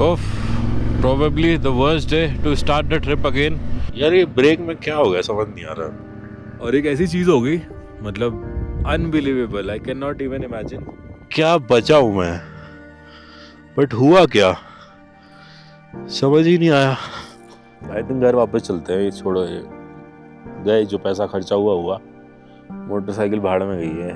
Of, probably the worst day to start the trip again. यार ये break में क्या हो गया समझ नहीं आ रहा। और एक ऐसी चीज़ हो गई, मतलब unbelievable, I can not even imagine क्या बचा हूँ मैं, बट हुआ क्या समझ ही नहीं आया। आई थिंक घर वापस चलते हैं, ये छोड़ो, ये गए जो पैसा खर्चा हुआ। मोटरसाइकिल भाड़ में गई है,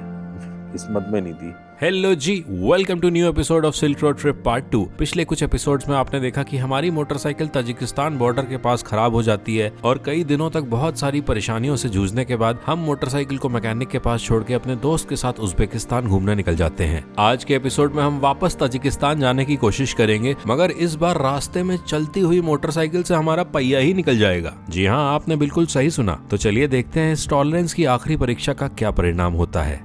किस्मत में नहीं थी। Hello ji, welcome to new episode of Silk Road trip part 2। पिछले कुछ एपिसोड्स में आपने देखा कि हमारी मोटरसाइकिल ताजिकिस्तान बॉर्डर के पास खराब हो जाती है और कई दिनों तक बहुत सारी परेशानियों से जूझने के बाद हम मोटरसाइकिल को मैकेनिक के पास छोड़ के अपने दोस्त के साथ उज्बेकिस्तान घूमने निकल जाते हैं। आज के एपिसोड में हम वापस ताजिकिस्तान जाने की कोशिश करेंगे, मगर इस बार रास्ते में चलती हुई मोटरसाइकिल से हमारा पहिया ही निकल जाएगा। जी हाँ, आपने बिल्कुल सही सुना। तो चलिए देखते हैं इस टॉलरेंस की आखिरी परीक्षा का क्या परिणाम होता है।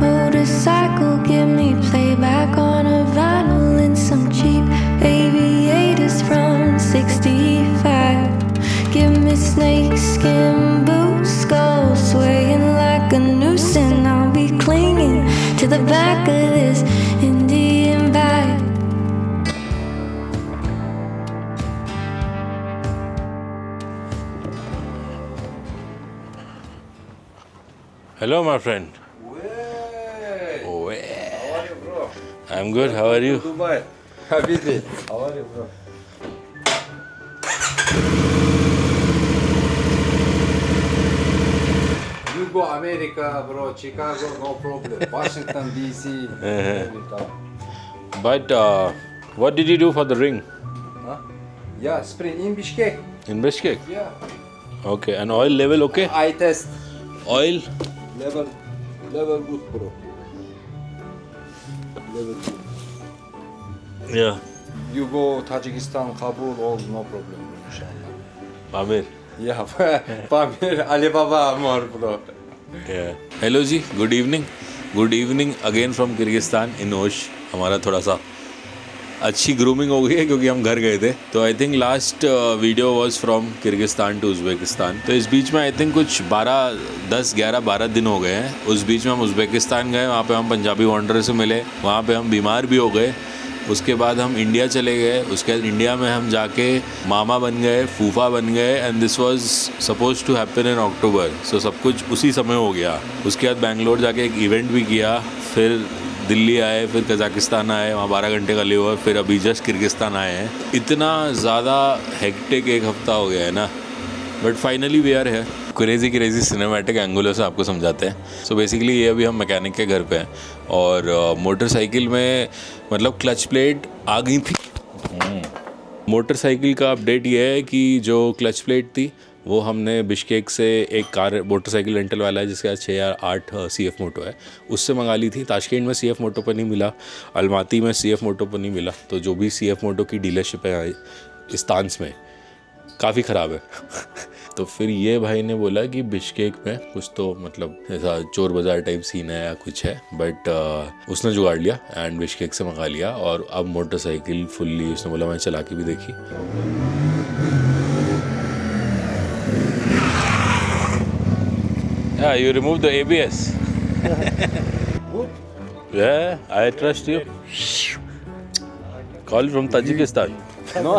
Motorcycle, give me playback on a vinyl and some cheap aviators from 65. Give me snakeskin boots, skulls swaying like a noose, and I'll be clinging to the back of this Indian vibe. Hello, my friend. I'm good. How are you? Dubai. Habibi. How are you, bro? You go America, bro. Chicago, no problem. Washington DC. But what did you do for the ring Huh? Yeah, spring in Bishkek. in Bishkek? Yeah. Okay, and oil level okay? I test Oil? level good, bro. Level good. Yeah. You go Tajikistan, Kabul, all no problem, bro, inshallah. Pamir. Yeah, Pamir, Alibaba, Amar, bro. Yeah. Hello ji, good evening. Good evening again from Kyrgyzstan in Osh. हमारा थोड़ा सा अच्छी grooming हो गई है क्योंकि हम घर गए थे। तो I think last video was from Kyrgyzstan to Uzbekistan. तो इस बीच में आई थिंक कुछ 12 दिन हो गए हैं। उस बीच में हम उज़्बेकिस्तान गए, वहाँ पे हम पंजाबी वॉन्डर से मिले, वहाँ पे हम बीमार भी हो गए। उसके बाद हम इंडिया चले गए, उसके बाद इंडिया में हम जाके मामा बन गए, फूफा बन गए, and this was suppose to happen in October. सो सब कुछ उसी समय हो गया। उसके बाद बेंगलोर जाके एक इवेंट भी किया, फिर दिल्ली आए, फिर कजाकिस्तान आए, वहाँ 12 घंटे का लिया हुआ, फिर अभी जस्ट किर्गिस्तान आए हैं। इतना ज़्यादा हेक्टिक एक हफ्ता हो गया है ना, बट फाइनली वी आर है। क्रेजी सिनेमैटिक एंगुलर से आपको समझाते हैं। सो बेसिकली ये अभी हम मैकेनिक के घर पे हैं और मोटरसाइकिल में मतलब क्लच प्लेट आ गई थी। मोटरसाइकिल का अपडेट ये है कि जो क्लच प्लेट थी वो हमने बिश्केक से एक कार मोटरसाइकिल रेंटल वाला है जिसके पास 6 या 8 CF मोटो है, उससे मंगा ली थी। ताशकेंट में CF मोटो पर नहीं मिला, अलमाती में CF मोटो पर नहीं मिला, तो जो भी CF मोटो की डीलरशिप है इस तांस में काफ़ी ख़राब है। तो फिर ये भाई ने बोला कि बिश्केक में कुछ तो मतलब ऐसा चोर बाज़ार टाइप सीन है या कुछ है, बट उसने जुगाड़ लिया एंड बिश्केक से मंगा लिया। और अब मोटरसाइकिल फुल्ली, उसने बोला मैं चला के भी देखी। Yeah, you remove the ABS. Yeah, I trust you. Call from Tajikistan. No.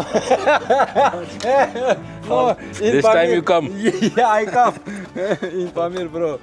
No. This time you come. Yeah, I come. In Pamir, bro.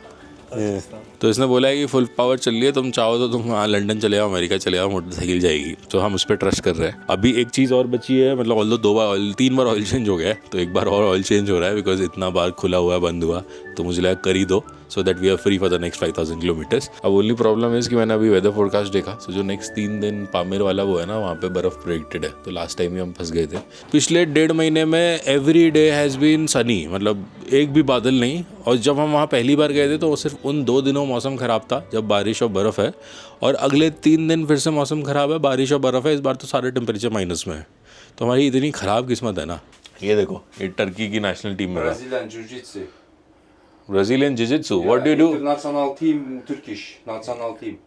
तो इसने बोला है कि फुल पावर चल रही है, तुम चाहो तो तुम वहाँ लंदन चले जाओ, अमेरिका चले जाओ, मोटरसाइकिल जाएगी। तो हम उस पर ट्रस्ट कर रहे हैं। अभी एक चीज़ और बची है, मतलब ऑल दो 3 बार ऑयल चेंज हो गया है, तो एक बार और ऑयल चेंज हो रहा है बिकॉज इतना बार खुला हुआ है, बंद हुआ, तो मुझे लगा कर ही दो so that we are free for the next 5000 kilometres. अब ओनली प्रॉब्लम है कि मैंने अभी वेदर फोरकास्ट देखा, सो जो नेक्स्ट 3 दिन पामेर वाला वो है ना, वहाँ पे बर्फ़ प्रेडिक्टेड है। तो लास्ट टाइम ही हम फंस गए थे। पिछले 1.5 महीने में every day has been sunny, मतलब एक भी बादल नहीं। और जब हम वहाँ पहली बार गए थे तो वो सिर्फ उन 2 दिनों मौसम ख़राब था जब बारिश और बर्फ़ है, और अगले 3 दिन फिर से मौसम ख़राब है, बारिश और बर्फ़ है। इस बार तो सारे टेम्परेचर माइनस में है। तो हमारी इतनी ख़राब किस्मत है ना। ये देखो, ये टर्की की नेशनल टीम में Brazilian Jiu-Jitsu. Brazilian Jiu-Jitsu. What do you do? International team, Turkish national team.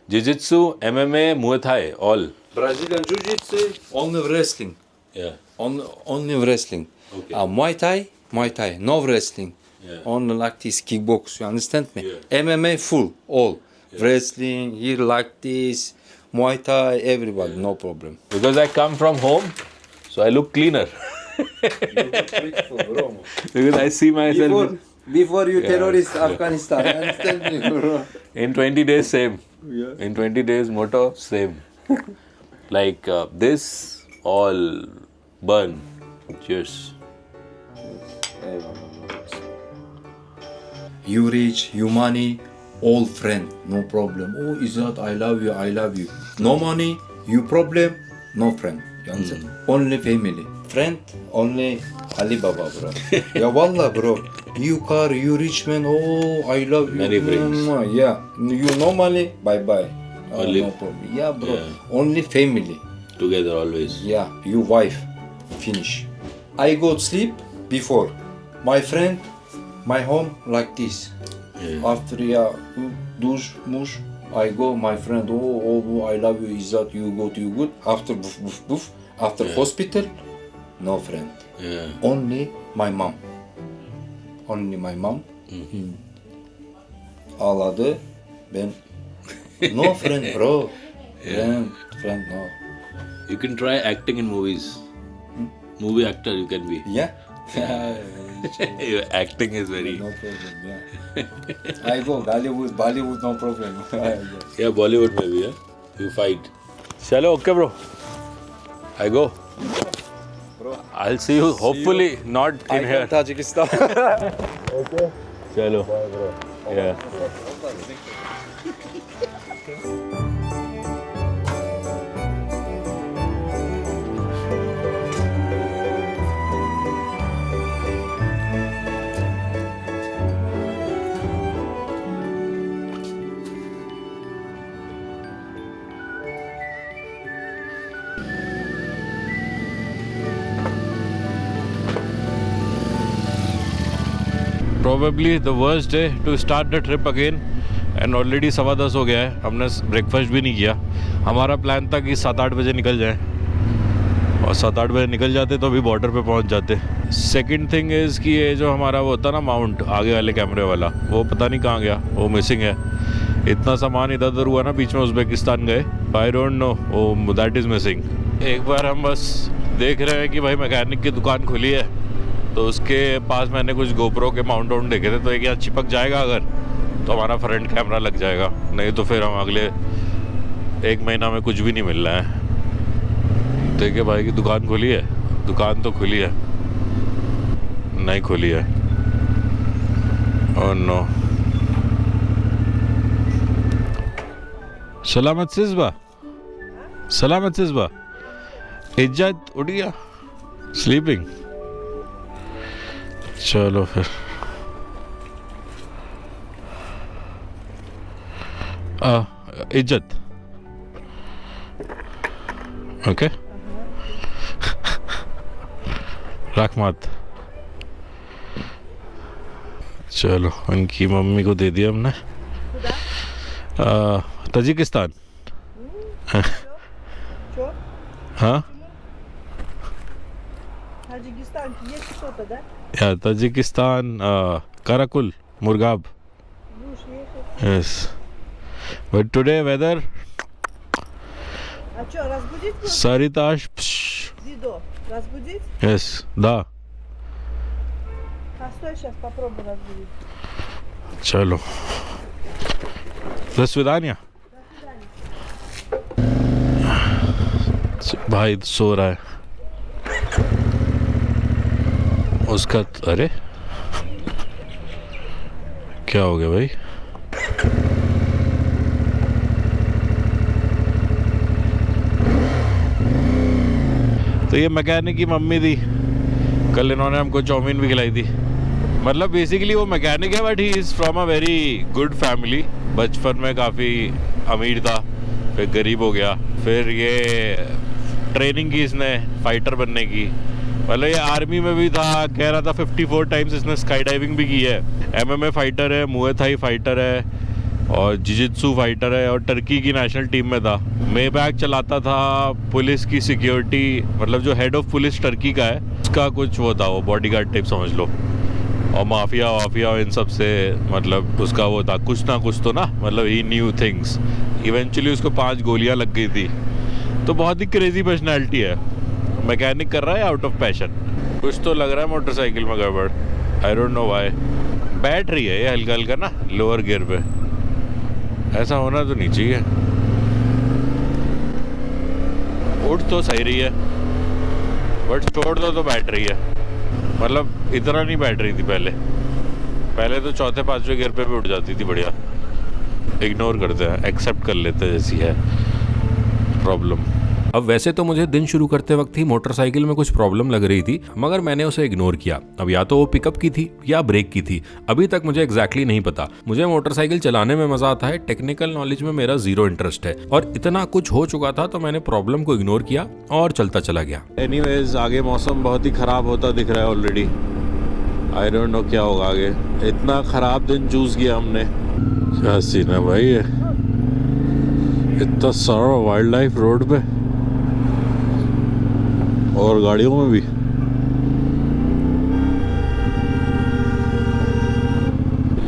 Jiu-Jitsu, MMA, Muay Thai, all. Brazilian Jiu-Jitsu, only wrestling. Yeah. Only wrestling. Okay. Muay Thai, no wrestling. Yeah. Only like this kickbox, you understand me? Yeah. MMA full, all. Wrestling, here like this, Muay Thai, everybody, no problem. Because I come from home, so I look cleaner. Beautiful, bro. Because I see myself Before you Yeah, terrorist yeah. Afghanistan, understand me, bro? in 20 days, same. Yeah. In 20 days, motto, same. Like this, all burn. Cheers. You rich, you money, all friend, no problem. Oh, Izzat, I love you, I love you. No money, you problem, no friend. You understand? Only family. Friend, only Alibaba, bro. Yeah, wallah, bro. You car, you rich man, oh, I love you. Many friends. Yeah. You no money, bye-bye. Only- No problem. Yeah, bro. Yeah. Only family. Together always. Yeah, you wife. Finish. I go sleep before. My friend, my home like this. Yeah. After douche, mush, I go, my friend, oh, I love you, Izzat, you go to you good. After boof, boof, boof, after hospital, no friend. Yeah. Only my mom. Only my mom. Ağladı. Ben, no friend bro. Friend, no. You can try acting in movies. Movie actor you can be. Yeah? Your acting is very... No problem, yeah. I go Bollywood, no problem. Yeah, Bollywood maybe, yeah? You fight. Chalo, okay bro. I go. Bro. I'll see you hopefully not in here. Tajikistan. Chalo. Bye, bro. Yeah. Probably the worst day to start the trip again and already 10:15 हो गया है. हमने breakfast भी नहीं किया. हमारा plan था कि 7-8 बजे निकल जाए और 7-8 बजे निकल जाते तो अभी बॉर्डर पे पहुंच जाते. सेकंड थिंग इज़ कि ये जो हमारा वो होता ना माउंट आगे वाले कैमरे वाला, वो पता नहीं कहाँ गया, वो मिसिंग है. इतना सामान इधर उधर हुआ ना, बीच में उज़्बेकिस्तान गए. आई डोंट नो, वो दैट इज़ मिसिंग. एक बार हम बस देख रहे हैं कि भाई मैकेनिक की दुकान खुली है, तो उसके पास मैंने कुछ गोप्रो के माउंट देखे थे, तो एक यहाँ चिपक जाएगा अगर तो हमारा फ्रंट कैमरा लग जाएगा, नहीं तो फिर हम अगले 1 महीना में कुछ भी नहीं मिल रहा है. देखिए भाई की दुकान खुली है, दुकान तो खुली है, नहीं खुली है. Oh no. सलामत सिज़बा, सलामत सिज़बा. इज्जत उठ गया, स्लीपिंग. चलो फिर. इज्जत ओके. रख मत. चलो उनकी मम्मी को दे दिया हमने. ताजिकिस्तान. हाँ Таджикистан есть что-то, да? या Tajikistan. काराकुल मुर्गाब. Будешь ехать. Yes. But today weather А что, разбудить надо? Saritash. Дидо, разбудить? Yes. Да. А стой, сейчас попробую разбудить. चलो. До свидания. भाई सो रहा है. उसका अरे क्या हो गया भाई? तो ये मैकेनिक की मम्मी थी, कल इन्होंने हमको चाउमीन भी खिलाई थी. मतलब बेसिकली वो मैकेनिक है but he is from a very good family. बचपन में काफ़ी अमीर था, फिर गरीब हो गया, फिर ये ट्रेनिंग की इसने फाइटर बनने की. मतलब ये आर्मी में भी था, कह रहा था 54 टाइम्स इसने स्काई डाइविंग भी की है. MMA फाइटर है, मुए थाई फाइटर है और जिजित्सु फाइटर है और टर्की की नेशनल टीम में था. मेबैक चलाता था, पुलिस की सिक्योरिटी, मतलब जो हेड ऑफ पुलिस टर्की का है उसका कुछ वो था, वो बॉडीगार्ड टाइप समझ लो. और माफिया वाफिया इन सब से मतलब उसका वो था कुछ ना कुछ तो ना, मतलब ही न्यू थिंग्स। इवेंचुअली उसको 5 गोलियां लग गई थी। तो बहुत ही क्रेजी पर्सनैलिटी है। मैकेनिक कर रहा है आउट ऑफ पैशन। कुछ तो लग रहा है मोटरसाइकिल में गड़बड़, आई डोंट नो व्हाई। बैटरी है ये हल्का हल्का ना लोअर गियर पे, ऐसा होना तो नहीं चाहिए। उठ तो सही रही है बट छोड़ दो तो बैठ रही है। मतलब इतना नहीं बैठ रही थी पहले तो चौथे 5वें गियर पे भी उठ जाती थी बढ़िया। इग्नोर करते हैं, एक्सेप्ट कर लेते हैं जैसी है प्रॉब्लम। अब वैसे तो मुझे दिन शुरू करते वक्त ही मोटरसाइकिल में कुछ प्रॉब्लम लग रही थी, मगर मैंने उसे इग्नोर किया। अब या तो वो पिकअप की थी या ब्रेक की थी, अभी तक मुझे एग्जैक्टली नहीं पता। मुझे मोटरसाइकिल चलाने में मजा आता है, टेक्निकल नॉलेज में मेरा 0 इंटरेस्ट है, और इतना कुछ हो चुका था तो मैंने प्रॉब्लम को इग्नोर किया और चलता चला गया। एनीवेज आगे मौसम बहुत ही खराब होता दिख रहा है ऑलरेडी। आई डोंट नो क्या होगा आगे। इतना खराब दिन चूज किया हमने। क्या सीन है भाई, ये इतना सारा वाइल्ड लाइफ रोड पे और गाड़ियों में भी।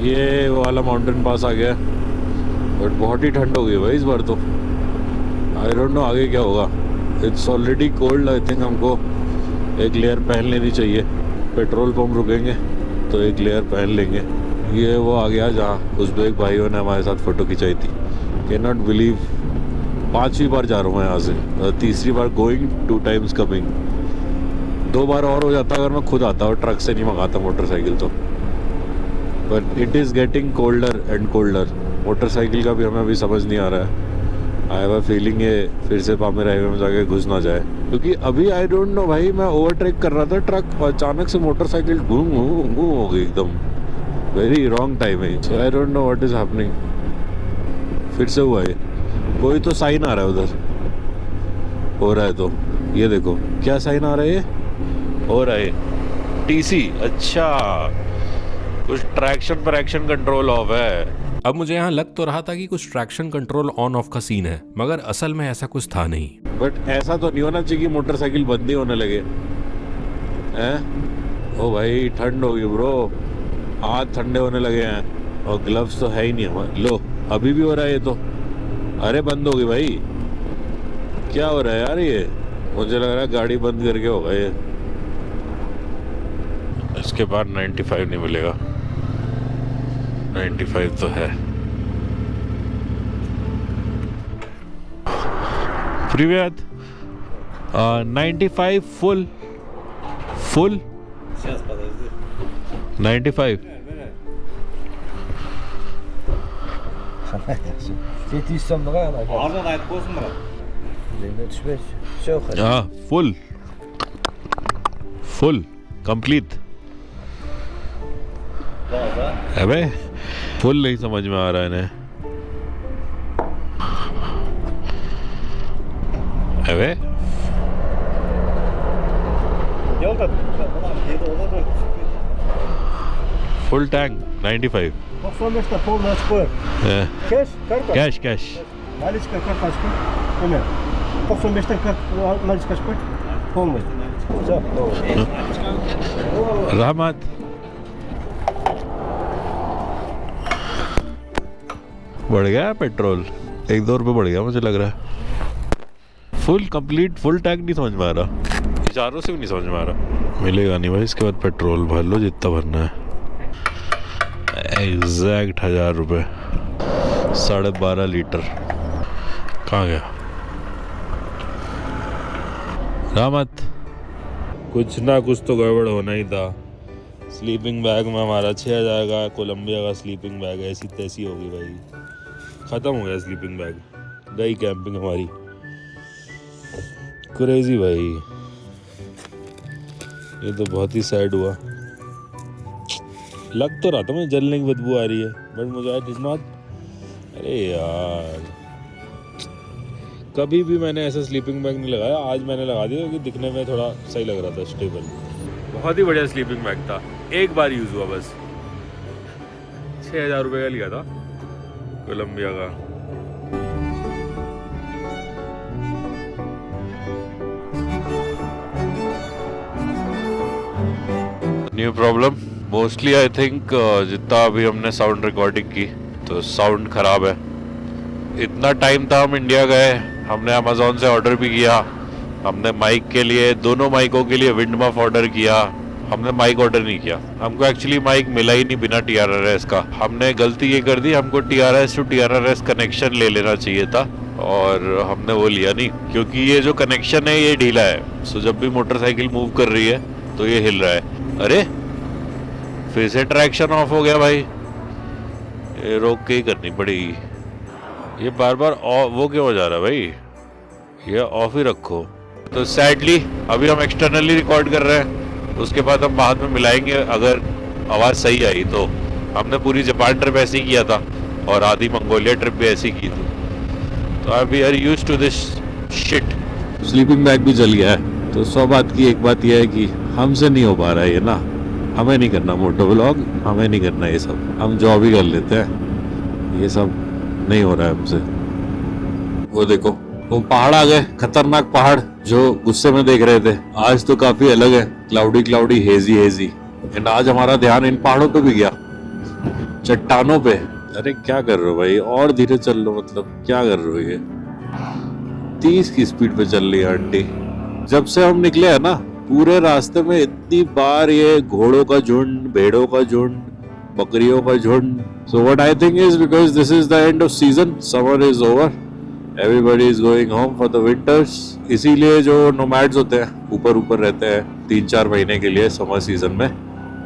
ये वाला माउंटेन पास आ गया, बट बहुत ही ठंड हो गई भाई इस बार तो। आई डोंट नो आगे क्या होगा। It's already cold. I think हमको एक लेयर पहन लेनी चाहिए। पेट्रोल पंप रुकेंगे तो एक लेयर पहन लेंगे। ये वो आ गया जहाँ उज़्बेक भाइयों ने हमारे साथ फ़ोटो खिंचाई थी। कैन नॉट बिलीव 5वीं बार जा रहा हूँ मैं यहाँ से, तीसरी बार गोइंग, 2 times कमिंग। 2 बार और हो जाता अगर मैं खुद आता और ट्रक से नहीं मंगाता मोटरसाइकिल तो। But it is getting colder and colder. Motorcycle का भी हमें अभी समझ नहीं आ रहा है। आई हैव अ फीलिंग ये फिर से पामेर हाईवे में जाके घुस ना जाए, क्योंकि अभी आई डोंट नो भाई, मैं ओवरटेक कर रहा था ट्रक और अचानक से मोटरसाइकिल घूम हो गई एकदम। वेरी रॉन्ग टाइम है। So I don't know what is happening. फिर से हुआ ये। कोई तो साइन आ रहा है उधर, हो रहा है तो ये देखो क्या साइन आ रहा है। ये हो रहा है TC। अच्छा, कुछ ट्रैक्शन पर एक्शन कंट्रोल ऑफ है। अब मुझे यहाँ लग तो रहा था कि कुछ ट्रैक्शन कंट्रोल ऑन ऑफ का सीन है, मगर असल में ऐसा कुछ था नहीं। बट ऐसा तो नहीं होना चाहिए कि मोटरसाइकिल बंद ही होने लगे हैं। ओ भाई ठंड होगी ब्रो, हाथ ठंडे होने लगे हैं और ग्लव्स तो है ही नहीं हमारे। लो अभी भी हो रहा है ये तो। अरे बंद होगी भाई, क्या हो रहा है यार ये। मुझे लग रहा है गाड़ी बंद करके होगा ये। इसके बाद 95 नहीं मिलेगा। 95 तो है। Привет. 95 full. 95. Ты сам нравится. Ağırdan ayet koysun bana. Все хорошо. हाँ full complete। अबे फुल नहीं समझ में आ रहा है इन्हें। अबे Yolda tamam dedi o da full tank 95। 95'te polnu açık koy. Cash, karta. Cash Наличка карта açık koy. Hemen. 95'ten kart наличка açık koy. Polnu. Все. रहमत। बढ़ गया पेट्रोल, 1-2 रुपये बढ़ गया मुझे लग रहा है। फुल कंप्लीट फुल टैंक नहीं समझ में आ रहा, इशारों से भी नहीं समझ में आ रहा। मिलेगा नहीं भाई इसके बाद पेट्रोल, भर लो जितना भरना है। एग्जैक्ट 1000 रुपये, 12.5 लीटर। कहाँ गया रहमत? कुछ ना कुछ तो गड़बड़ होना ही था। स्लीपिंग बैग में हमारा 6000 का कोलंबिया का स्लीपिंग बैग ऐसी तैसी होगी भाई, ख़त्म हो गया स्लीपिंग बैग। गई कैंपिंग हमारी। क्रेजी भाई, ये तो बहुत ही सैड हुआ। लग तो रहा था मुझे जलने की बदबू आ रही है, बट मुझे आई डिड नॉट। अरे यार, कभी भी मैंने ऐसा स्लीपिंग बैग नहीं लगाया, आज मैंने लगा दिया क्योंकि दिखने में थोड़ा सही लग रहा था, स्टेबल। बहुत ही बढ़िया स्लीपिंग बैग था, एक बार यूज़ हुआ बस। 6000 रुपये का लिया था कोलंबिया का। New problem, mostly I think जितना अभी हमने साउंड रिकॉर्डिंग की तो साउंड खराब है। इतना टाइम था, हम इंडिया गए, हमने अमेजोन से ऑर्डर भी किया, हमने माइक के लिए, दोनों माइकों के लिए विंड मफ ऑर्डर किया, हमने माइक ऑर्डर नहीं किया। हमको एक्चुअली माइक मिला ही नहीं बिना TRRS का। हमने गलती ये कर दी, हमको TRS टू TRRS कनेक्शन ले लेना चाहिए था और हमने वो लिया नहीं, क्योंकि ये जो कनेक्शन है ये ढीला है। सो जब भी मोटरसाइकिल मूव कर रही है तो ये हिल रहा है। अरे फिर से ट्रैक्शन ऑफ हो गया भाई, ये रोक के ही करनी पड़ेगी। ये बार बार वो क्यों हो जा रहा है भाई, ये ऑफ ही रखो। तो सैडली अभी हम एक्सटर्नली रिकॉर्ड कर रहे हैं, उसके बाद हम बाद में मिलाएंगे अगर आवाज़ सही आई तो। हमने पूरी जापान ट्रिप ऐसे ही किया था और आधी मंगोलिया ट्रिप भी ऐसी की थी, तो अब we are used to this shit. Sleeping bag भी जल गया है, तो 100 बात की एक बात यह है कि हमसे नहीं हो पा रहा है ये ना। हमें नहीं करना मोटो व्लॉग, हमें नहीं करना ये सब, हम जॉब ही कर लेते हैं, ये सब नहीं हो रहा है हमसे। वो देखो वो पहाड़ आ गए, खतरनाक पहाड़ जो गुस्से में देख रहे थे, आज तो काफी अलग है, cloudy cloudy hazy hazy. And आज हमारा ध्यान इन पहाड़ों पे भी गया, चट्टानों पे। अरे क्या कर रहे हो भाई, और धीरे चल लो, मतलब क्या कर रहे हो, ये 30 की स्पीड पे चल रही है आंटी। जब से हम निकले हैं ना, पूरे रास्ते में इतनी बार ये घोड़ों का झुंड, भेड़ों का झुंड, बकरियों का झुंड। So what I think is because this is the end off season, summer is over, everybody is going home for the winters. इसीलिए जो नोमैड्स होते हैं ऊपर ऊपर रहते हैं 3-4 महीने के लिए समर सीजन में,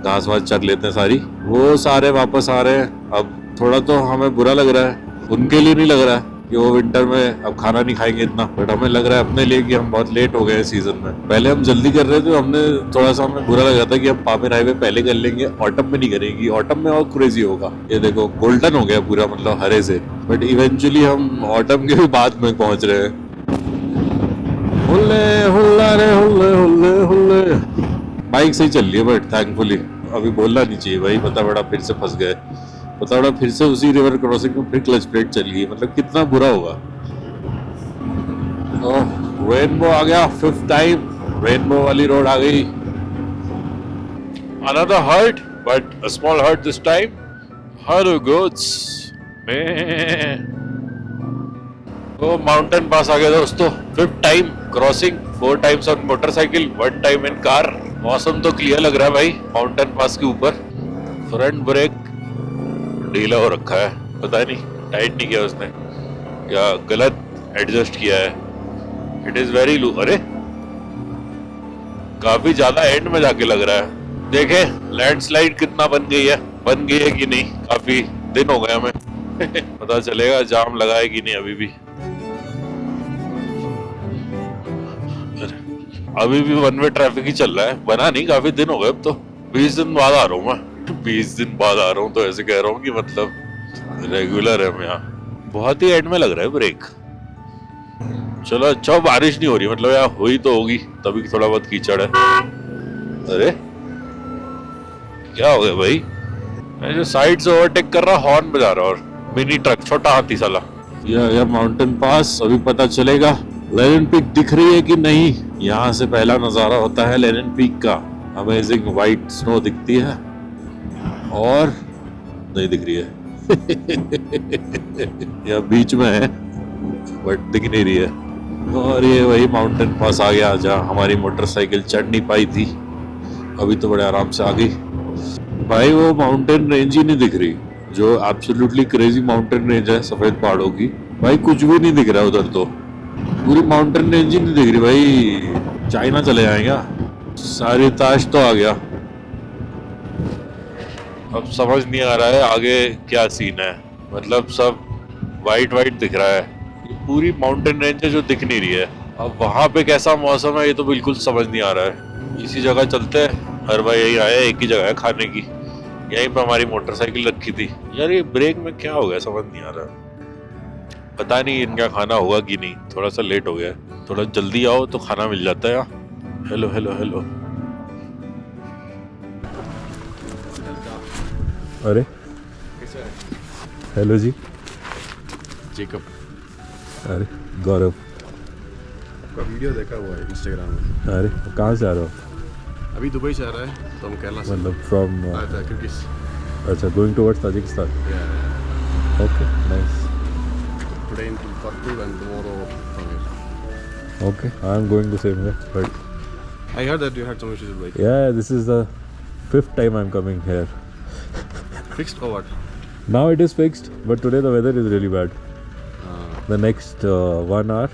घास वास चर लेते हैं सारी, वो सारे वापस आ रहे हैं। अब थोड़ा तो हमें बुरा लग रहा है, उनके लिए नहीं लग रहा है कि वो विंटर में अब खाना नहीं खाएंगे इतना, बट हमें लग रहा है अपने लिए कि हम बहुत लेट हो गए सीजन में। पहले हम जल्दी कर रहे थे, हमने थोड़ा सा, हमें बुरा लगा था कि हम पामिर हाईवे पहले कर लेंगे, ऑटम में नहीं करेंगे, ऑटम में और क्रेजी होगा। ये देखो गोल्डन हो गया पूरा, मतलब हरे से, बट इवेंचुअली हम ऑटम के भी बाद में पहुंच रहे हैं। हुल्ले हुल्ला रे हुल्ले हुल्ले हुल्ले। बाइक सही चल रही है बट थैंकफुली। अभी बोलना नहीं चाहिए भाई, पता बड़ा फिर से फंस गए, पता बड़ा फिर से उसी रिवर क्रॉसिंग में फिर क्लच प्लेट चल गई, मतलब कितना बुरा होगा। रेनबो आ गया, 5th टाइम रेनबो वाली रोड आ गई। Another hurt, but a small hurt this time. Hello goats. वो माउंटेन पास आ गया दोस्तों, 5th time crossing, 4 times on motorcycle, 1 time in car. मौसम तो क्लियर लग रहा है भाई माउंटेन पास के ऊपर। फ्रंट ब्रेक ढीला हो रखा है, पता नहीं टाइट नहीं किया उसने या गलत एडजस्ट किया है। इट इज वेरी लू। अरे काफी ज्यादा एंड में जाके लग रहा है। देखे लैंडस्लाइड कितना बन गई है कि नहीं, काफी दिन हो गए हमें पता चलेगा जाम लगा है कि नहीं। अभी भी 1 वे ट्रैफिक ही चल रहा है, बना नहीं, काफी दिन हो गए। अब तो 20 दिन बाद आ रहा हूँ मैं, 20 दिन बाद आ रहा हूँ, तो ऐसे कह रहा हूँ कि मतलब रेगुलर है। मैं यहाँ बहुत ही एंड में लग रहा है ब्रेक। चलो अच्छा बारिश नहीं हो रही, मतलब यार हुई तो होगी तभी थोड़ा बहुत कीचड़ है। अरे क्या हो गया भाई, मैं जो साइड से ओवरटेक कर रहा, हॉर्न बजा रहा और मिनी ट्रक, छोटा हाथी साला। या माउंटेन पास, अभी पता चलेगा लेनिन पीक दिख रही है कि नहीं। यहाँ से पहला नजारा होता है लेनिन पीक का, अमेजिंग व्हाइट स्नो दिखती है और नहीं दिख रही है या बीच में है बट दिख नहीं रही है। और ये वही माउंटेन पास आ गया जहाँ हमारी मोटरसाइकिल चढ़ नहीं पाई थी, अभी तो बड़े आराम से आ गई भाई। वो माउंटेन रेंज ही नहीं दिख रही जो एब्सोल्युटली क्रेजी माउंटेन रेंज है सफेद पहाड़ों की। भाई कुछ भी नहीं दिख रहा उधर, तो पूरी माउंटेन रेंज ही नहीं दिख रही भाई। चाइना चले जाएगा। सारी ताश तो आ गया, अब समझ नहीं आ रहा है आगे क्या सीन है, मतलब सब वाइट वाइट दिख रहा है। ये पूरी माउंटेन रेंज है जो दिख नहीं रही है। अब वहां पे कैसा मौसम है ये तो बिल्कुल समझ नहीं आ रहा है। इसी जगह चलते हैं, हर बार यही आया, एक ही जगह है खाने की, यहीं पे हमारी मोटरसाइकिल रखी थी। यार ये ब्रेक में क्या हो गया समझ नहीं आ रहा, पता नहीं इनका खाना होगा कि नहीं। थोड़ा सा लेट हो गया, थोड़ा जल्दी आओ तो खाना मिल जाता है यहाँ। Hello hello hello. अरे हेलो जी, जेकब। अरे गौरव। आपका वीडियो देखा हुआ है इंस्टाग्राम में। अरे कहाँ से आ रहे हो? अभी दुबई से आ रहा है, तो हम केरला से मतलब फ्रॉम किर्गिज। अच्छा, going towards Tajikistan. Okay, nice. Today in Baku and tomorrow from here. Okay, I'm going the same way, but I heard that you had some issues with bike. yeah, this is the 5th time I'm coming here. Fixed or what? Now it is fixed, but today the weather is really bad. The next 1 hour,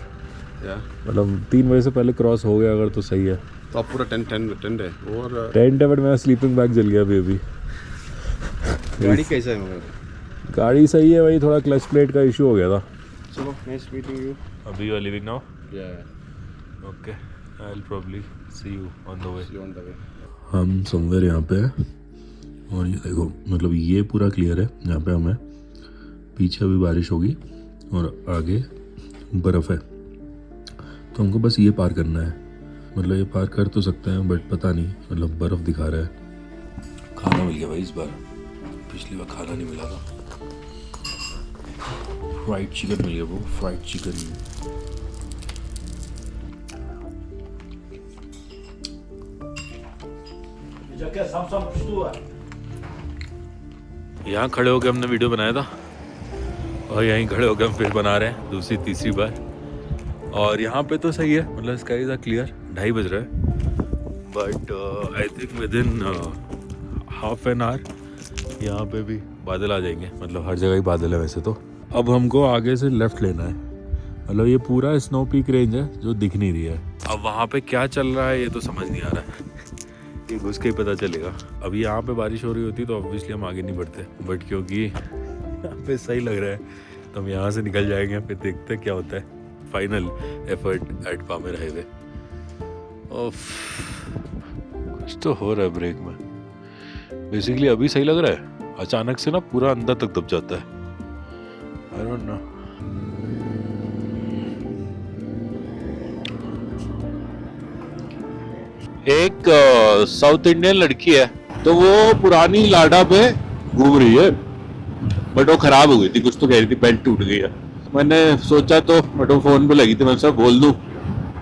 Yeah. मतलब 3 बजे से पहले cross हो गया अगर तो सही है। तो आप पूरा टेंट है और टेंट है, बट मेरा स्लीपिंग बैग जल गया अभी। गाड़ी कैसा है मगर? गाड़ी सही है, वही थोड़ा क्लच प्लेट का इशू हो गया था। चलो, नाइस मीटिंग यू। अभी you are living now? Yeah. Okay, I will probably see you on the way. See you on the way. हम समवेयर यहाँ पे हैं और ये देखो, मतलब ये पूरा क्लियर है यहाँ पे हमें। पीछे अभी बारिश होगी और आगे बर्फ़ है, तो हमको बस ये पार करना है। मतलब ये पार कर तो सकते हैं, बट पता नहीं, मतलब बर्फ़ दिखा रहा है। खाना मिल गया भाई इस बार, पिछली बार खाना नहीं मिला था। फ्राइड चिकन मिल गया, वो फ्राइड चिकन। यहाँ खड़े होकर हमने वीडियो बनाया था और यहीं खड़े होकर हम फिर बना रहे हैं दूसरी तीसरी बार। और यहाँ पे तो सही है, मतलब स्काई इज क्लियर। 2:30 बज रहा है, but I think with in half an hour यहाँ पे भी बादल आ जाएंगे। मतलब हर जगह ही बादल है वैसे तो। अब हमको आगे से लेफ्ट लेना है, मतलब ये पूरा स्नो पीक रेंज है जो दिख नहीं रही है। अब वहाँ पे क्या चल रहा है ये तो समझ नहीं आ रहा है, ये घुस के ही पता चलेगा। अभी यहाँ पे बारिश हो रही होती तो ऑब्वियसली हम आगे नहीं बढ़ते, बट क्योंकि यहाँ पे सही लग रहा है तो हम यहाँ से निकल जाएंगे, फिर देखते हैं क्या होता है। Final effort at Pamir highway. कुछ तो हो रहा है ब्रेक में। बेसिकली अभी सही लग रहा है, अचानक से ना पूरा अंदर तक दब जाता है। आई डोंट नो। एक साउथ इंडियन लड़की है, तो वो पुरानी लाडा पे घूम रही है, बट वो खराब हो गई थी, कुछ तो कह रही थी, बेल्ट टूट गई है। मैंने सोचा तो, बट वो फोन पे लगी थी, मैं सब बोल दूं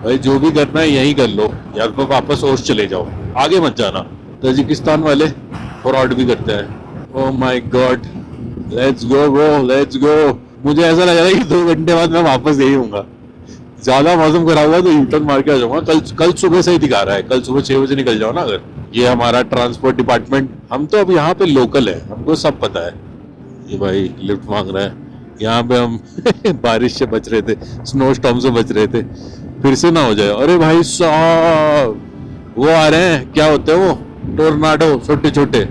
भाई जो भी करना है यही कर लो, या तो वापस ओश चले जाओ, आगे मत जाना। ताजिकिस्तान वाले फ्रॉड भी करते हैं। Oh my God, let's go bro, let's go. मुझे ऐसा लग रहा है कि 2 घंटे बाद मैं वापस यही हूँगा। ज्यादा मौसम खराब हुआ तो यूटर्न मार के आ जाऊंगा। कल सुबह से ही दिखा रहा है, कल सुबह 6 बजे निकल जाओ ना अगर। ये हमारा ट्रांसपोर्ट डिपार्टमेंट, हम तो अब यहाँ पे लोकल है, हमको सब पता है। ये भाई लिफ्ट मांग रहा है। यहाँ पे हम बारिश से बच रहे थे, स्नो स्टॉर्म से बच रहे थे, फिर से ना हो जाए। अरे भाई साहब, वो आ रहे हैं, क्या होते हैं वो, टोर्नाडो, छोटे छोटे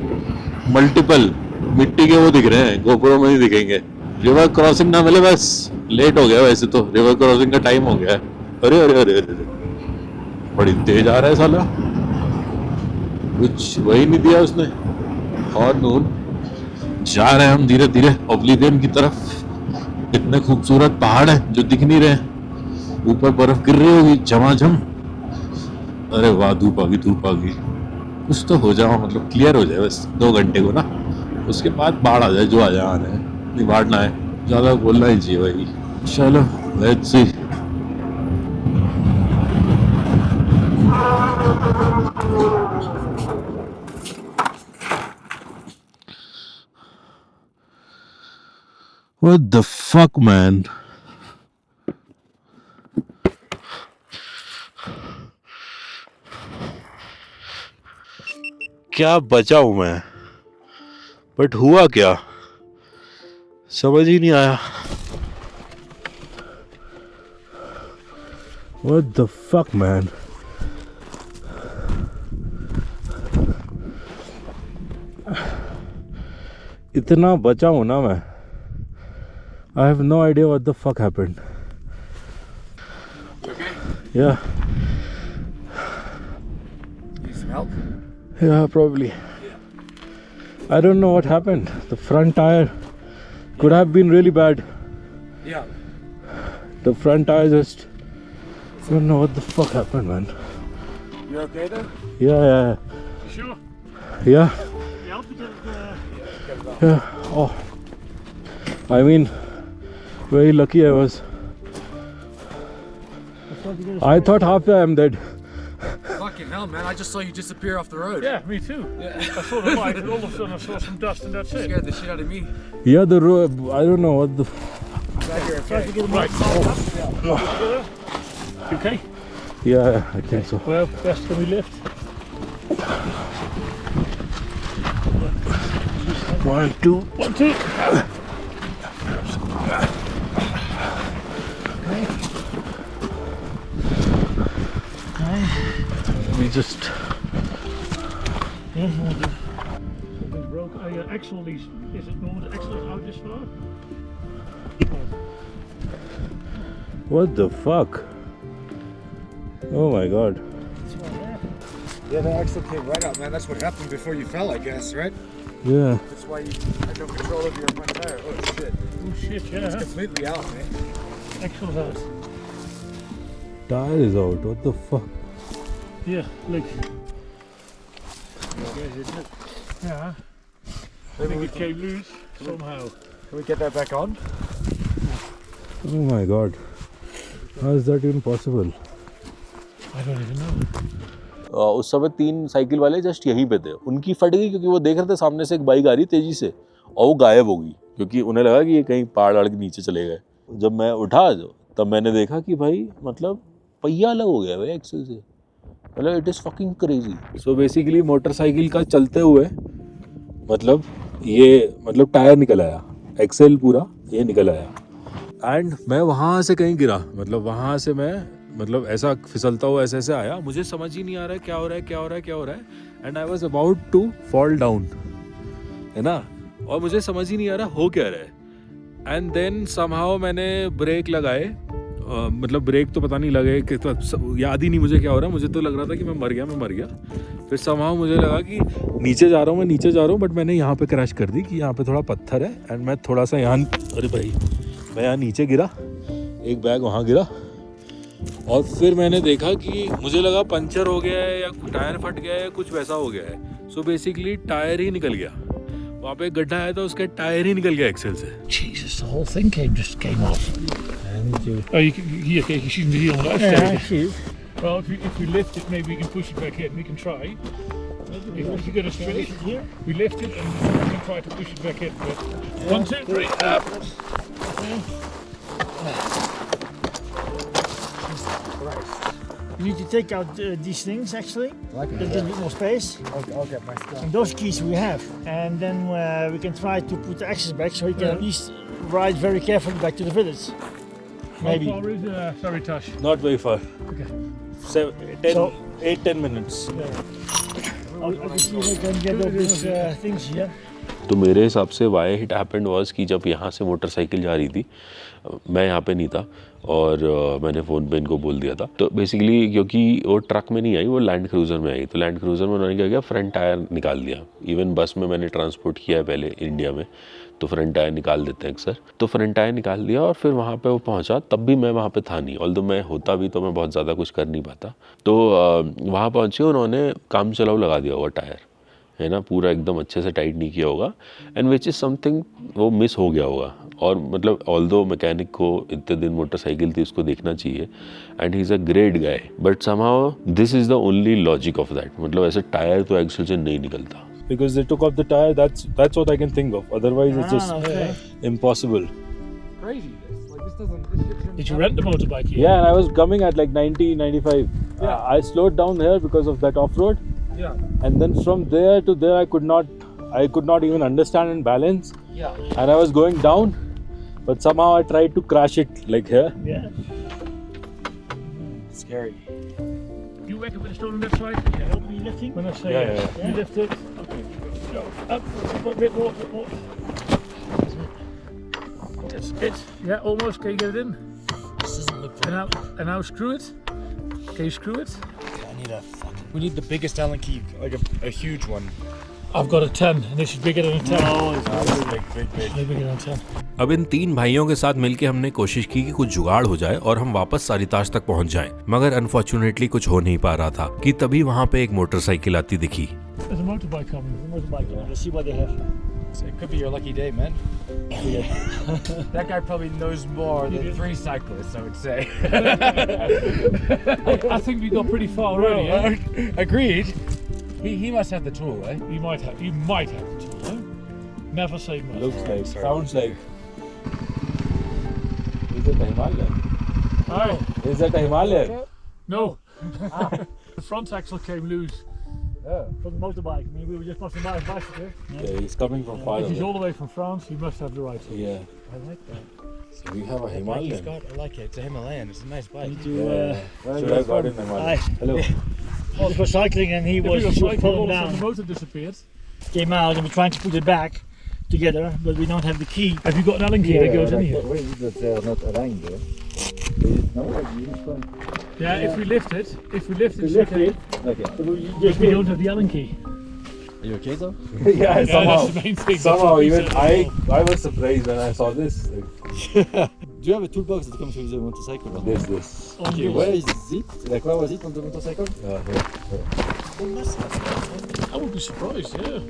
मल्टीपल मिट्टी के वो दिख रहे हैं, गोप्रो में ही दिखेंगे। रिवर क्रॉसिंग ना मिले बस, लेट हो गया वैसे तो, रिवर क्रॉसिंग का टाइम हो गया है। अरे अरे अरे अरे, बड़ी तेज आ रहा है साला, कुछ वही नहीं दिया उसने। और नून जा रहे हैं हम धीरे धीरे ओब्लिवियन की तरफ। इतने खूबसूरत पहाड़ हैं जो दिख नहीं रहे, ऊपर बर्फ गिर रही होगी झमाझम। अरे वाह, धूप आ गई, धूप आ गई। कुछ तो हो जाओ, मतलब क्लियर हो जाए बस 2 घंटे को ना, उसके बाद बाढ़ आ जाए, जो आ जाए आना है, नहीं बाढ़ ना है, ज्यादा बोलना ही चाहिए भाई। चलो let's see. What the fuck, man? क्या बचा हूं मैं, बट हुआ क्या समझ ही नहीं आया। What the fuck, man? इतना बचा हूं ना मैं, I have no idea what the fuck happened. Okay. Yeah. Need some help? Yeah, probably. I don't know what happened. The front tire could have been really bad. Yeah. The front tire just, I don't know what the fuck happened, man. You okay there? Yeah. Sure. Yeah. Yeah. Oh. I mean, very lucky I was. I thought halfway I'm dead. Fuck Fucking hell, man! I just saw you disappear off the road. Yeah, me too. I saw the light and all of a sudden I saw some dust and that's it. Scared the shit out of me. Yeah, the road. I don't know what the. Try to get them right. Okay? Yeah, I think so. Well, best can we lift? 1, 2. 1, 2. We just. Yeah, something broke. Your axle is it normal? The axle is out this far? What the fuck? Oh my god. Yeah, the axle came right out, man. That's what happened before you fell, I guess, right? Yeah. That's why you had no control of your front tire. Oh shit! Oh shit, yeah. It's completely out, man. Axle's out. Tire is out. What the fuck? Yeah, look. Yeah. I think it came loose somehow. Can we get that back on? Oh my god. How is that even possible? I don't even know. उस समय 3 cycle वाले just यहीं पे थे, उनकी फट गई क्योंकि वो देख रहे थे सामने से एक बाइक आ रही तेजी से और वो गायब हो गई क्योंकि उन्हें लगा कि ये कहीं पहाड़ आड़ के नीचे चले गए। जब मैं उठा तब मैंने देखा कि भाई मतलब पहिया अलग हो गया भाई एक्सेल से, मतलब it is fucking crazy. So basically motorcycle का चलते हुए मतलब ये मतलब टायर निकल आया, एक्सेल पूरा ये निकल आया एंड मैं वहाँ से कहीं गिरा, मतलब वहाँ से मैं मतलब ऐसा फिसलता हुआ ऐसे ऐसे आया, मुझे समझ ही नहीं आ रहा है क्या हो रहा है and I was about to fall down, है ना, और मुझे समझ ही नहीं आ रहा हो क्या रहा है। एंड देन समहाउ मैंने ब्रेक लगाए, मतलब ब्रेक तो पता नहीं लगे कि तो याद ही नहीं मुझे क्या हो रहा है, मुझे तो लग रहा था कि मैं मर गया। फिर समहाउ मुझे लगा कि नीचे जा रहा हूँ बट मैंने यहाँ पे क्रैश कर दी कि यहाँ पे थोड़ा पत्थर है एंड मैं थोड़ा सा यहाँ, अरे भाई मैं यहाँ नीचे गिरा, एक बैग वहाँ गिरा और फिर मैंने देखा कि मुझे लगा पंचर हो गया है या टायर फट गया है, कुछ वैसा हो गया है। सो बेसिकली टायर ही निकल गया, वहाँ पे एक गड्ढा आया था उसका टायर ही निकल गया एक्सेल से। Jesus, the whole thing came off. Oh, you shouldn't be on that stage. Well, if we lift it, maybe we can push it back in. We can try. If you get it straight, we lift it and we can try to push it back in. But 1, 2, 3, up. You need to take out these things actually. There's a bit more space. I'll get my stuff. And those keys we have. And then we can try to put the axles back so you can at least ride very carefully back to the village. Maybe. How far is sorry, Tosh? Not very far. Okay. 8-10 minutes. I'll see if I can get all these things here. तो मेरे हिसाब से Y hit happened was कि जब यहाँ से motorcycle जा रही थी, मैं यहाँ पे नहीं था और मैंने फ़ोन पे इनको बोल दिया था। तो बेसिकली क्योंकि वो ट्रक में नहीं आई, वो लैंड क्रूज़र में आई, तो लैंड क्रूज़र में उन्होंने क्या किया, फ्रंट टायर निकाल दिया। इवन बस में मैंने ट्रांसपोर्ट किया है पहले इंडिया में, तो फ्रंट टायर निकाल देते हैं अक्सर, तो फ्रंट टायर निकाल दिया और फिर वहाँ पे वो पहुँचा, तब भी मैं वहाँ पे था नहीं, ऑल्दो मैं होता भी तो मैं बहुत ज़्यादा कुछ कर नहीं पाता। तो वहाँ पहुँचे, उन्होंने काम चलाऊ लगा दिया हुआ टायर, है ना, पूरा एकदम अच्छे से टाइट नहीं किया होगा एंड विच इज़ समथिंग वो मिस हो गया होगा। और मतलब ऑल्दो मैकेनिक को इतने दिन मोटरसाइकिल थी, उसको देखना चाहिए and he is a great guy, but somehow this is the only logic of that, मतलब ऐसे टायर तो एक्सेल से नहीं निकलता। Because they took off the tire, that's what I can think of. Otherwise, it's just impossible. Crazy. Like this doesn't. Did you rent the motorbike here? Yeah, and I was coming at like 90, 95. Yeah. I slowed down here because of that off-road. Yeah. And then from there to there, I could not even understand and balance. Yeah. And I was going down, but somehow I tried to crash it like here. Yeah. Scary. You reckon with the stone on that side? Yeah, help me lifting. When I say Yeah. you lift it. Okay. Go up. A bit more. It's yeah, almost. Can you get it in? This doesn't look And now screw it. Can you screw it? We need the biggest Allen key, like a huge one. I've got a 10, and this is bigger than a 10. No, it's big. Way bigger than a 10. अब इन 3 भाइयों के साथ मिलके हमने कोशिश की कि कुछ जुगाड़ हो जाए और हम वापस सारिताज तक पहुंच जाएं, मगर अनफॉर्चुनेटली कुछ हो नहीं पा रहा था कि तभी वहां पे एक मोटरसाइकिल आती दिखी। There's a motorbike coming. Motorbike, let's see what they have. It could be your lucky day, man. That guy probably knows more than 3 cyclists, I would say. I think we got pretty far already. Eh? Agreed. He must have the tool, eh? You might have the tool, eh? Never say much. Looks like, sounds like. Is it a Himalayan? Hi. Is it a Himalayan? No. The front axle came loose. From the motorbike. I mean, we were just passing by a bicycle. Yeah, he's coming from far If he's away. all the way from France, he must have the right tool. Yeah. I like that. So we have a He's Himalayan. got, I like it. It's a Himalayan. It's a nice bike. Should I got in Himalayan? Hi. Hello. We were cycling and he If we was were cycling, falling all of a sudden down. the motor disappeared. Came out and we're trying to put it back together, but we don't have the key. Have you got an Allen key that goes in here? Why is it that they are not aligned there? No, Yeah, if we lift it, it's okay. Okay. But we don't have the Allen key. Are you okay though? Yeah, Yeah, somehow. that's the main thing. Somehow, That's what even we said. I was surprised when I saw this. Like, Do you have a toolbox that comes with the motorcycle? Or not? this. On Okay, yours. where is it? Like where was it on the motorcycle? Here. I would be surprised, yeah.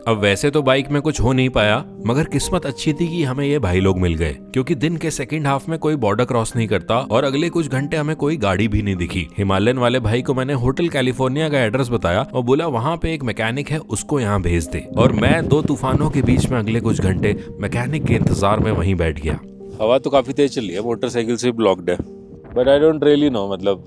अब वैसे तो bike में कुछ हो नहीं पाया, मगर किस्मत अच्छी थी कि हमें ये भाई लोग मिल गए, क्योंकि दिन के सेकंड हाफ में कोई बॉर्डर क्रॉस नहीं करता और अगले कुछ घंटे हमें कोई गाड़ी भी नहीं दिखी। हिमालयन वाले भाई को मैंने होटल कैलिफोर्निया का एड्रेस बताया और बोला वहाँ पे एक मैकेनिक है, उसको यहाँ भेज दे। और मैं 2 तूफानों के बीच में अगले कुछ घंटे मैकेनिक के इंतजार में वहीं बैठ गया। हवा तो काफ़ी तेज चल रही है, मोटरसाइकिल से ब्लॉक्ड है, but I don't really know, मतलब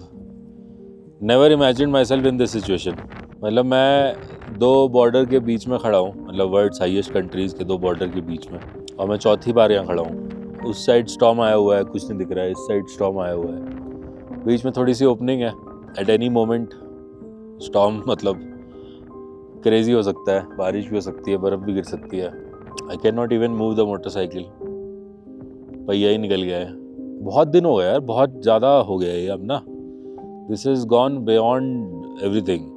never imagine myself in this situation. मतलब मैं 2 बॉर्डर के बीच में खड़ा हूँ, मतलब वर्ल्ड्स हाईएस्ट कंट्रीज़ के 2 बॉर्डर के बीच में, और मैं चौथी बार यहाँ खड़ा हूँ। उस साइड स्टॉर्म आया हुआ है, कुछ नहीं दिख रहा है, इस साइड स्टॉर्म आया हुआ है, बीच में थोड़ी सी ओपनिंग है। एट एनी मोमेंट स्टॉर्म मतलब क्रेजी हो सकता है, बारिश भी हो सकती है, बर्फ़ भी गिर सकती है। I can not even move the motorcycle, पहिया ही निकल गया है। बहुत दिन हो गया यार, बहुत ज़्यादा हो गया है ये अब ना। This is gone beyond everything.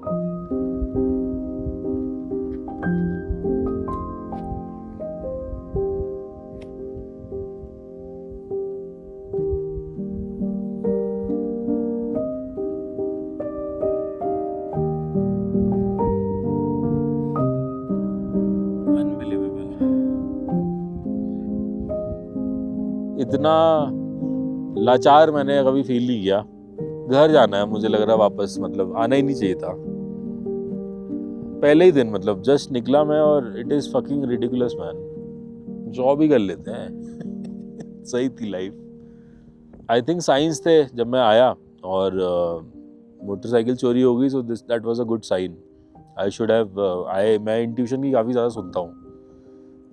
इतना लाचार मैंने कभी फील नहीं किया। घर जाना है मुझे लग रहा वापस, मतलब आना ही नहीं चाहिए था पहले ही दिन, मतलब जस्ट निकला मैं और it is fucking ridiculous man. Job ही कर लेते हैं। सही थी लाइफ। आई थिंक साइंस थे जब मैं आया और मोटरसाइकिल चोरी हो गई, so this that was a good sign. I should have मैं इंट्यूशन की काफ़ी ज़्यादा सुनता हूँ,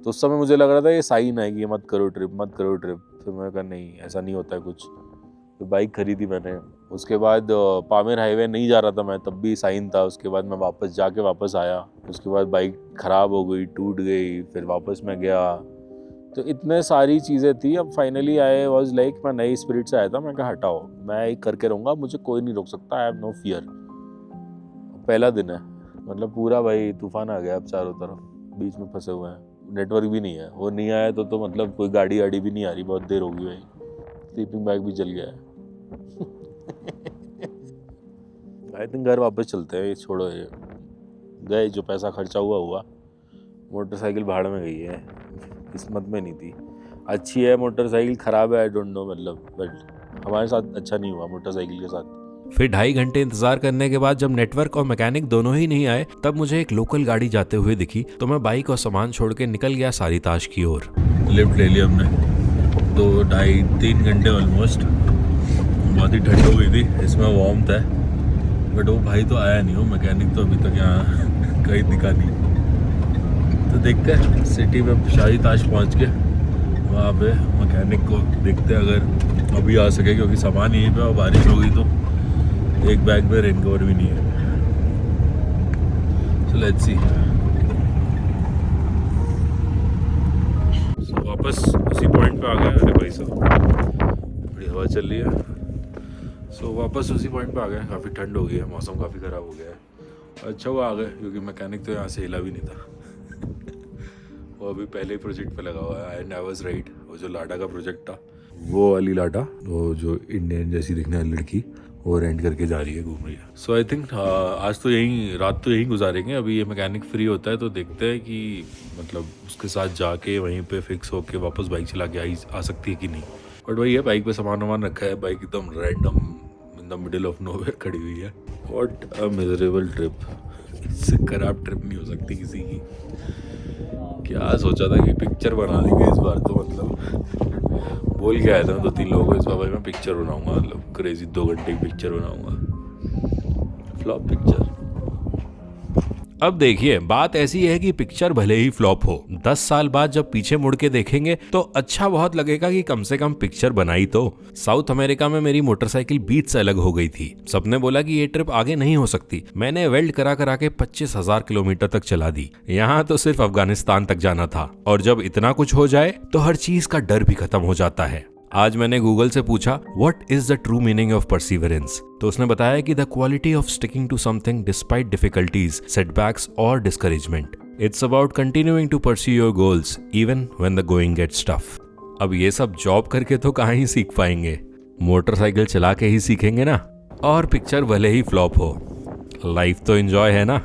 तो उस समय मुझे लग रहा था ये साइन है कि ये मत करो ट्रिप। फिर मैंने कहा नहीं, ऐसा नहीं होता है कुछ। तो बाइक खरीदी मैंने। उसके बाद पामेर हाईवे नहीं जा रहा था मैं, तब भी साइन था। उसके बाद मैं वापस आया। उसके बाद बाइक ख़राब हो गई, टूट गई, फिर वापस मैं गया। तो इतने सारी चीज़ें थी। अब फाइनली आई वाज लाइक, मैं नई स्पिरिट से आया था। मैं कहा हटाओ, मैं एक करके रहूँगा, मुझे कोई नहीं रोक सकता। I have no fear. पहला दिन है, मतलब पूरा भाई तूफान आ गया। अब चारों तरफ बीच में फंसे हुए हैं, नेटवर्क भी नहीं है। वो नहीं आया तो मतलब कोई गाड़ी भी नहीं आ रही, बहुत देर होगी भाई। स्लीपिंग बैग भी जल गया है। आई थिंक घर वापस चलते हैं, ये छोड़ो। ये गए, जो पैसा खर्चा हुआ। मोटरसाइकिल भाड़ में गई है, किस्मत में नहीं थी। अच्छी है मोटरसाइकिल, ख़राब है आई डोंट नो, मतलब बट हमारे साथ अच्छा नहीं हुआ मोटरसाइकिल के साथ। फिर 2.5 घंटे इंतजार करने के बाद जब नेटवर्क और मैकेनिक दोनों ही नहीं आए, तब मुझे एक लोकल गाड़ी जाते हुए दिखी, तो मैं बाइक और सामान छोड़ के निकल गया सारीताश की ओर। लिफ्ट ले लिया हमने। 2-2.5-3 घंटे ऑलमोस्ट। बहुत ही ठंड हो गई थी, इसमें वार्मथ है, बट वो भाई तो आया नहीं हो। मैकेनिक तो अभी तक यहाँ कहीं दिखा नहीं। तो देखते हैं सिटी में सारीताश पहुँच के वहाँ पे मैकेनिक को देखते हैं, अगर अभी आ सके, क्योंकि सामान यहीं पे और बारिश हो गई तो एक बैग में रेन कवर भी नहीं है। So let's see. वापस उसी पॉइंट पे आ गए। अरे भाई साहब, बड़ी हवा चल रही है। सो वापस उसी पॉइंट पे आ गए। काफ़ी ठंड हो गई है, मौसम काफ़ी ख़राब हो गया है। अच्छा हुआ आ गए, क्योंकि मैकेनिक तो यहाँ से हिला भी नहीं था। वो अभी पहले ही प्रोजेक्ट पे लगा हुआ है। And I was right. वो जो लाडा का प्रोजेक्ट था, वो वाली लाडा, वो जो इंडियन जैसी दिखने वाली लड़की, वो रेंट करके जा रही है, घूम रही है। सो आई थिंक आज तो रात तो यहीं गुजारेंगे। अभी ये मैकेनिक फ्री होता है तो देखते हैं कि मतलब उसके साथ जाके वहीं पे फिक्स होके वापस बाइक चला के आ सकती है कि नहीं। बट वही है, बाइक पे सामान वामान रखा है, बाइक एकदम random in the middle of nowhere खड़ी हुई है। What a miserable trip. इससे खराब ट्रिप नहीं हो सकती किसी की। क्या सोचा था कि पिक्चर बना देंगे इस बार, तो मतलब बोल के आया था 2-3 लोगों को इस बार भाई मैं पिक्चर बनाऊंगा, मतलब क्रेजी 2 घंटे की पिक्चर बनाऊंगा। Flop picture. अब देखिए, बात ऐसी है कि पिक्चर भले ही फ्लॉप हो, 10 साल बाद जब पीछे मुड़ के देखेंगे तो अच्छा बहुत लगेगा कि कम से कम पिक्चर बनाई तो। साउथ अमेरिका में मेरी मोटरसाइकिल बीच से अलग हो गई थी। सबने बोला कि ये ट्रिप आगे नहीं हो सकती। मैंने वेल्ड करा करा के 25,000 किलोमीटर तक चला दी। यहाँ तो सिर्फ अफगानिस्तान तक जाना था, और जब इतना कुछ हो जाए तो हर चीज का डर भी खत्म हो जाता है। आज मैंने गूगल से पूछा what is the true meaning of perseverance, तो उसने बताया कि the quality of sticking to something despite difficulties, setbacks और discouragement. It's about continuing to pursue your goals even when the going gets tough. अब ये सब जॉब करके तो कहाँ ही सीख पाएंगे, मोटरसाइकिल चला के ही सीखेंगे ना। और पिक्चर भले ही फ्लॉप हो, लाइफ तो एंजॉय है ना।